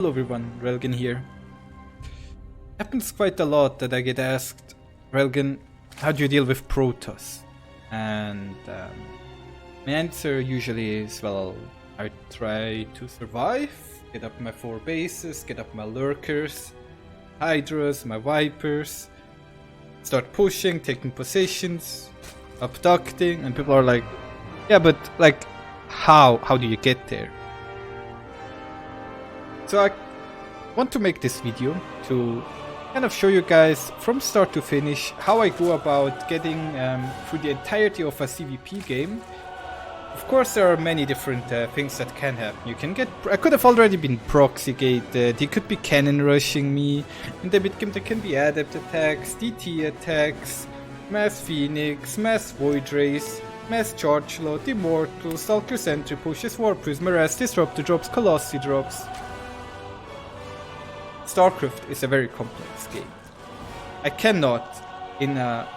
Hello everyone, Railgan here. Happens quite a lot that I get asked, Railgan, how do you deal with PROTOSS? And my answer usually is, well, I try to survive, get up my 4 bases, get up my lurkers, hydras, my vipers, start pushing, taking positions, abducting, and people are like, yeah, but like, how do you get there? So I want to make this video to kind of show you guys from start to finish how I go about getting through the entirety of a CVP game. Of course, there are many different things that can happen. You can get, I could have already been proxy gated, you could be cannon rushing me, in the mid game there can be adept attacks, DT attacks, mass phoenix, mass void race, mass charge load, immortal, stalker sentry pushes, war prism, arrest, disruptor drops, colossi drops. Starcraft is a very complex game. I cannot, in a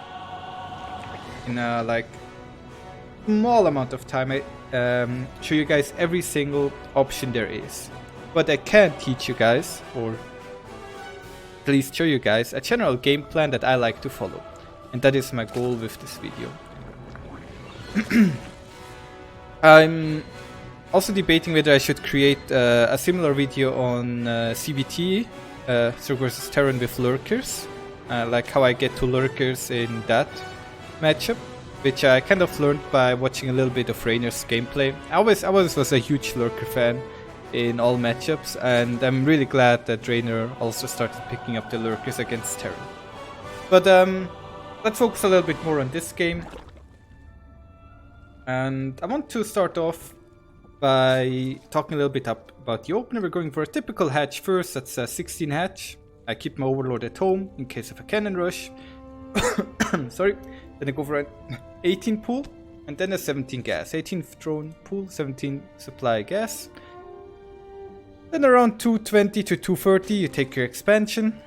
like small amount of time, show you guys every single option there is. But I can teach you guys, or at least show you guys, a general game plan that I like to follow. And that is my goal with this video. I'm also debating whether I should create a similar video on CVT, Zerg vs Terran with lurkers, like how I get to lurkers in that matchup, which I kind of learned by watching a little bit of Rainer's gameplay. I always was a huge lurker fan in all matchups, and I'm really glad that Rainer also started picking up the lurkers against Terran. But let's focus a little bit more on this game. And I want to start off by talking a little bit about the opener. We're going for a typical hatch first, that's a 16 hatch. I keep my overlord at home in case of a cannon rush. Sorry. Then I go for an 18 pool, and then a 17 gas. 18 drone pool, 17 supply gas. Then around 220 to 230 you take your expansion.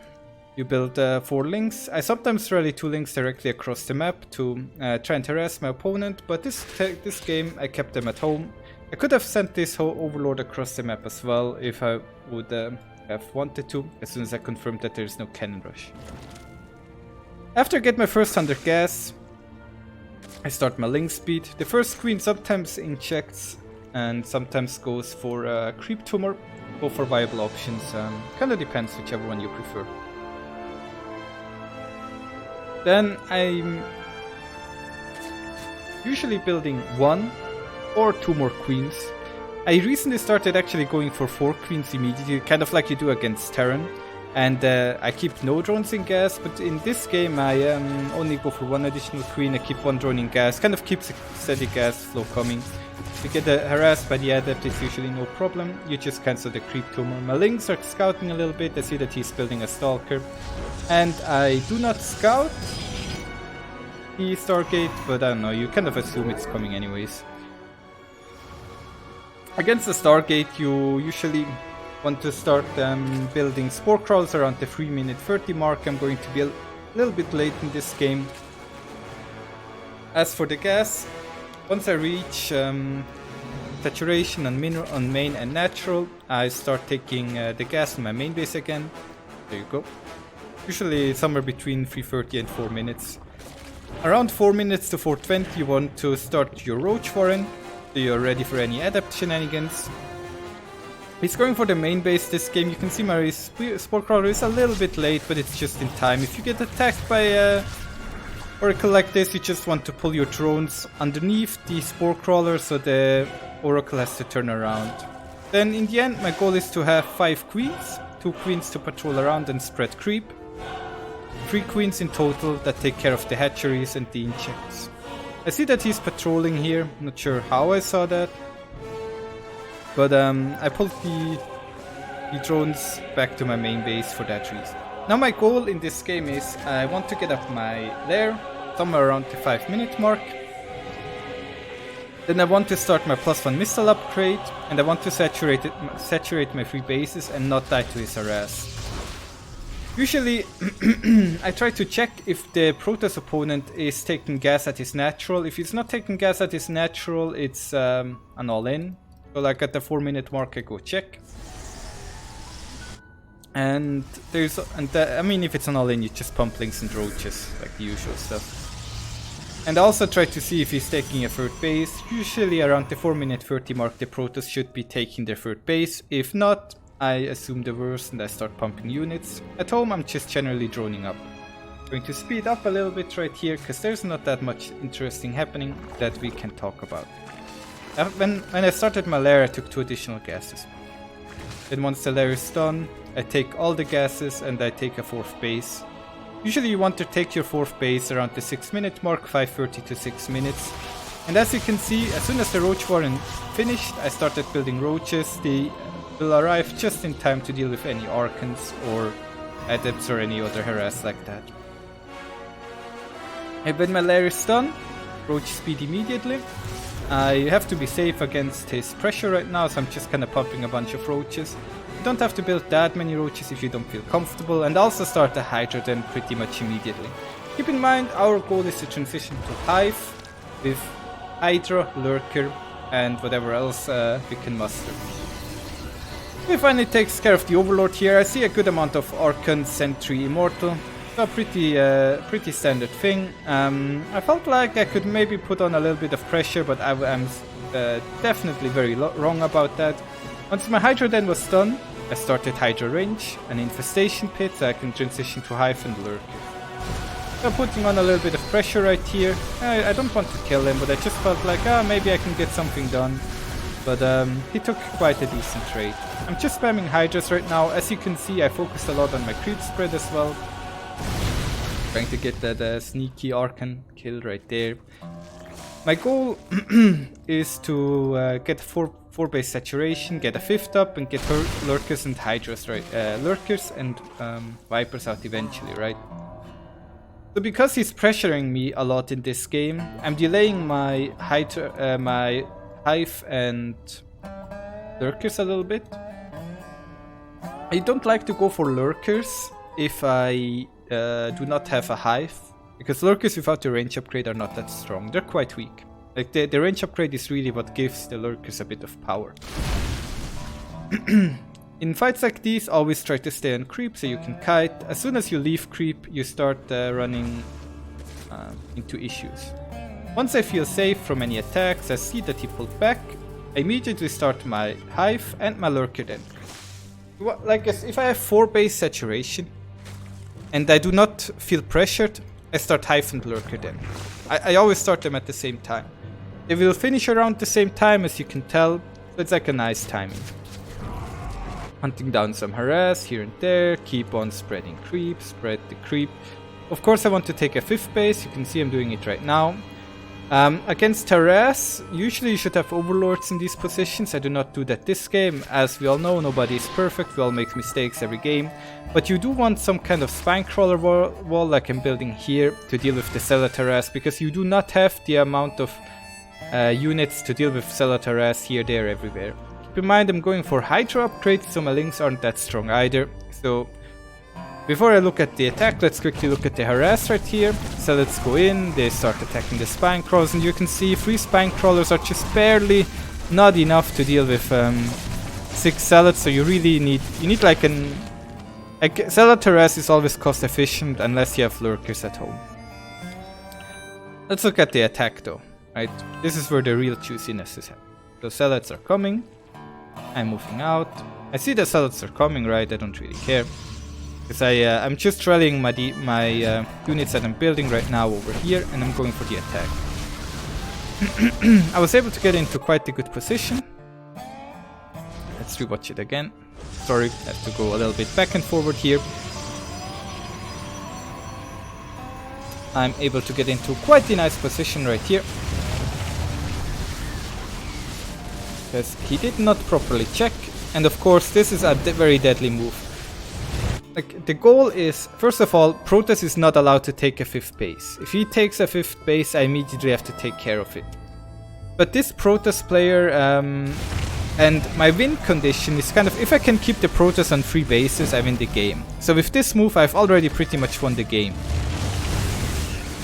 You build 4 links. I sometimes rally 2 links directly across the map to try and harass my opponent, but this game I kept them at home. I could have sent this whole overlord across the map as well if I would have wanted to, as soon as I confirmed that there is no cannon rush. After I get my first 100 gas, I start my link speed. The first queen sometimes injects and sometimes goes for creep tumor. Go for viable options, kinda depends whichever one you prefer. Then I'm usually building 1 or 2 more queens. I recently started actually going for 4 queens immediately, kind of like you do against Terran. And I keep no drones in gas, but in this game I only go for 1 additional queen. I keep 1 drone in gas, kind of keeps a steady gas flow coming. If you get harassed by the adept, it's usually no problem. You just cancel the creep tumor. My links are scouting a little bit. I see that he's building a stalker. And I do not scout the Stargate, but I don't know, you kind of assume it's coming anyways. Against the Stargate, you usually want to start building spore crawls around the 3-minute 30 mark. I'm going to be a little bit late in this game. As for the gas, once I reach saturation on main and natural, I start taking the gas in my main base again. There you go. Usually somewhere between 3:30 and 4 minutes. Around 4 minutes to 4:20 you want to start your roach foreign, so you're ready for any adept shenanigans. He's going for the main base this game. You can see my spore crawler is a little bit late, but it's just in time. If you get attacked by a oracle like this, you just want to pull your drones underneath the spore crawler so the oracle has to turn around. Then in the end my goal is to have 5 queens, 2 queens to patrol around and spread creep. 3 queens in total that take care of the hatcheries and the injects. I see that he's patrolling here, not sure how I saw that. But I pulled the drones back to my main base for that reason. Now my goal in this game is I want to get up my lair somewhere around the 5-minute mark. Then I want to start my +1 missile upgrade, and I want to saturate my 3 bases and not die to his harass. Usually I try to check if the PROTOSS opponent is taking gas at his natural. If he's not taking gas at his natural, it's an all-in. So like at the 4-minute mark I go check. And there's, I mean, if it's an all-in, you just pump links and roaches, like the usual stuff. And I also try to see if he's taking a third base. Usually around the 4-minute 30 mark, the Protoss should be taking their third base. If not, I assume the worst and I start pumping units. At home, I'm just generally droning up. Going to speed up a little bit right here, because there's not that much interesting happening that we can talk about. When I started my lair, I took 2 additional gases. Then once the lair is done, I take all the gases and I take a 4th base. Usually you want to take your 4th base around the 6-minute mark, 5:30 to 6 minutes. And as you can see, as soon as the roach warren finished, I started building roaches. They will arrive just in time to deal with any Archons or Adepts or any other harass like that. And when my lair is done, roach speed immediately. I have to be safe against his pressure right now, so I'm just kind of pumping a bunch of roaches. You don't have to build that many roaches if you don't feel comfortable, and also start the Hydra then pretty much immediately. Keep in mind, our goal is to transition to Hive with Hydra, Lurker, and whatever else we can muster. We finally takes care of the Overlord here. I see a good amount of Archon, Sentry, Immortal. A pretty standard thing. I felt like I could maybe put on a little bit of pressure, but I'm definitely very wrong about that. Once my Hydra then was done, I started Hydra range, an infestation pit, so I can transition to Hive and Lurker. So putting on a little bit of pressure right here. I don't want to kill him, but I just felt like, maybe I can get something done. But he took quite a decent trade. I'm just spamming Hydras right now. As you can see, I focused a lot on my creep spread as well. Trying to get that sneaky Archon kill right there. My goal is to get 4 base saturation, get a 5th up, and get Lurkers and Hydras right. Lurkers and Vipers out eventually, right? So because he's pressuring me a lot in this game, I'm delaying my my Hive and Lurkers a little bit. I don't like to go for Lurkers if I do not have a Hive, because Lurkers without the range upgrade are not that strong. They're quite weak. Like the range upgrade is really what gives the Lurkers a bit of power. In fights like these, always try to stay on creep so you can kite. As soon as you leave creep, you start running into issues. Once I feel safe from any attacks, I see that he pulled back. I immediately start my Hive and my Lurker then. Like if I have 4 base saturation, and I do not feel pressured, I start Hive and Lurker then. I always start them at the same time. They will finish around the same time, as you can tell, so it's like a nice timing. Hunting down some harass here and there, keep on spreading creep, spread the creep. Of course I want to take a 5th base, you can see I'm doing it right now. Against harass, usually you should have overlords in these positions. I do not do that this game. As we all know, nobody is perfect, we all make mistakes every game. But you do want some kind of spine crawler wall like I'm building here to deal with the Zealot harass, because you do not have the amount of units to deal with Zealot harass here, there, everywhere. Keep in mind I'm going for Hydra upgrades, so my links aren't that strong either. So before I look at the attack, let's quickly look at the harass right here. So let's go in, they start attacking the spine crawlers, and you can see 3 spine crawlers are just barely not enough to deal with 6 zealots, so you really need like zealot harass is always cost efficient unless you have lurkers at home. Let's look at the attack though, right? This is where the real juiciness is happening. So zealots are coming, I'm moving out. I see the zealots are coming, right? I don't really care. Because I'm just rallying my units that I'm building right now over here, and I'm going for the attack. I was able to get into quite a good position. Let's rewatch it again. Sorry, I have to go a little bit back and forward here. I'm able to get into quite a nice position right here. Because he did not properly check, and of course this is a very deadly move. Like, the goal is, first of all, PROTOSS is not allowed to take a 5th base. If he takes a 5th base, I immediately have to take care of it. But this PROTOSS player, and my win condition is kind of, if I can keep the PROTOSS on 3 bases, I win the game. So with this move, I've already pretty much won the game.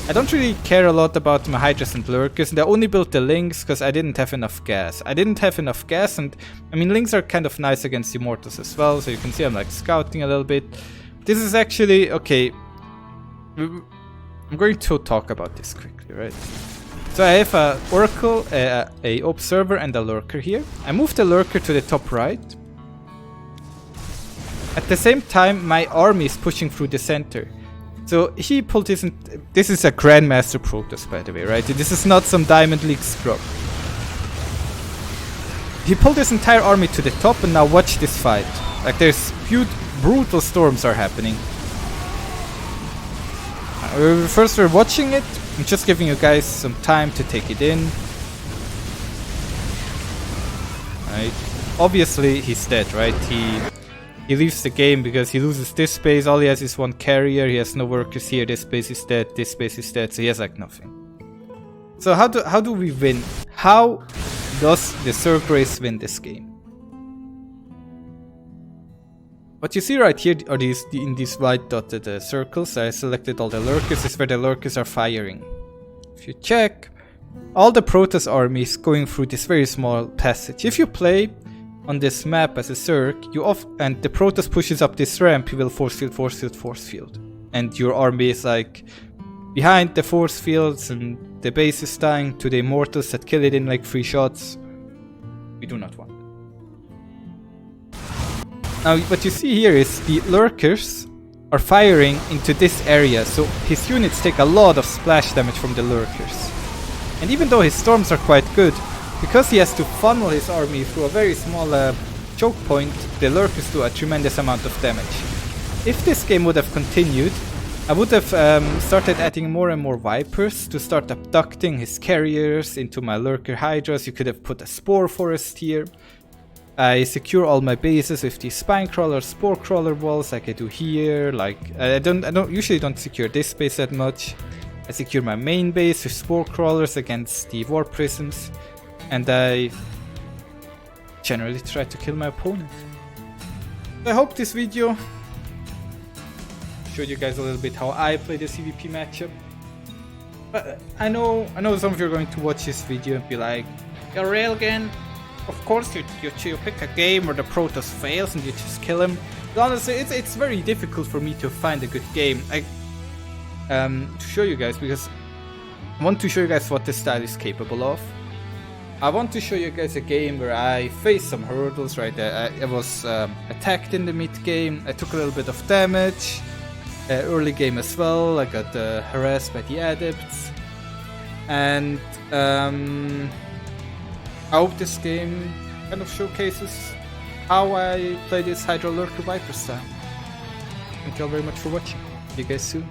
I don't really care a lot about my Hydras and Lurkers, and I only built the Lynx because I didn't have enough gas. And I mean, Lynx are kind of nice against Immortals as well, so you can see I'm like scouting a little bit. This is actually, okay, I'm going to talk about this quickly, right? So I have a Oracle, a Observer, and a Lurker here. I moved the Lurker to the top right. At the same time, my army is pushing through the center. So he pulled his... This is a Grandmaster PROTOSS, by the way, right? This is not some Diamond League scrub. He pulled his entire army to the top, and now watch this fight. Like, there's brutal storms are happening. First we're watching it. I'm just giving you guys some time to take it in. Right. Obviously, he's dead, right? He leaves the game because he loses this base. All he has is one carrier. He has no workers here. This base is dead. This base is dead. So he has like nothing. So how do we win? How does the Zerg race win this game? What you see right here are in these white dotted circles. I selected all the Lurkers. This is where the Lurkers are firing. If you check, all the Protoss armies going through this very small passage. If you play on this map as a Zerg, and the Protoss pushes up this ramp, you will force field, force field, force field. And your army is like behind the force fields, and the base is dying to the Immortals that kill it in like 3 shots. We do not want. Now what you see here is the Lurkers are firing into this area, so his units take a lot of splash damage from the Lurkers. And even though his storms are quite good, because he has to funnel his army through a very small choke point, the Lurkers do a tremendous amount of damage. If this game would have continued, I would have started adding more and more Vipers to start abducting his carriers into my Lurker Hydras. You could have put a Spore Forest here. I secure all my bases with these Spine Crawler, Spore Crawler walls like I do here. Like I usually don't secure this base that much. I secure my main base with Spore Crawlers against the War Prisms. And I generally try to kill my opponent. I hope this video showed you guys a little bit how I play the CVP matchup. But I know some of you are going to watch this video and be like, "Yo, Railgan, of course you pick a game where the Protoss fails and you just kill him." But honestly, it's very difficult for me to find a good game. To show you guys, because I want to show you guys what this style is capable of. I want to show you guys a game where I faced some hurdles, right? I was attacked in the mid game. I took a little bit of damage. Early game as well. I got harassed by the adepts. And I hope this game kind of showcases how I play this Hydra Lurker Viper style. Thank you all very much for watching. See you guys soon.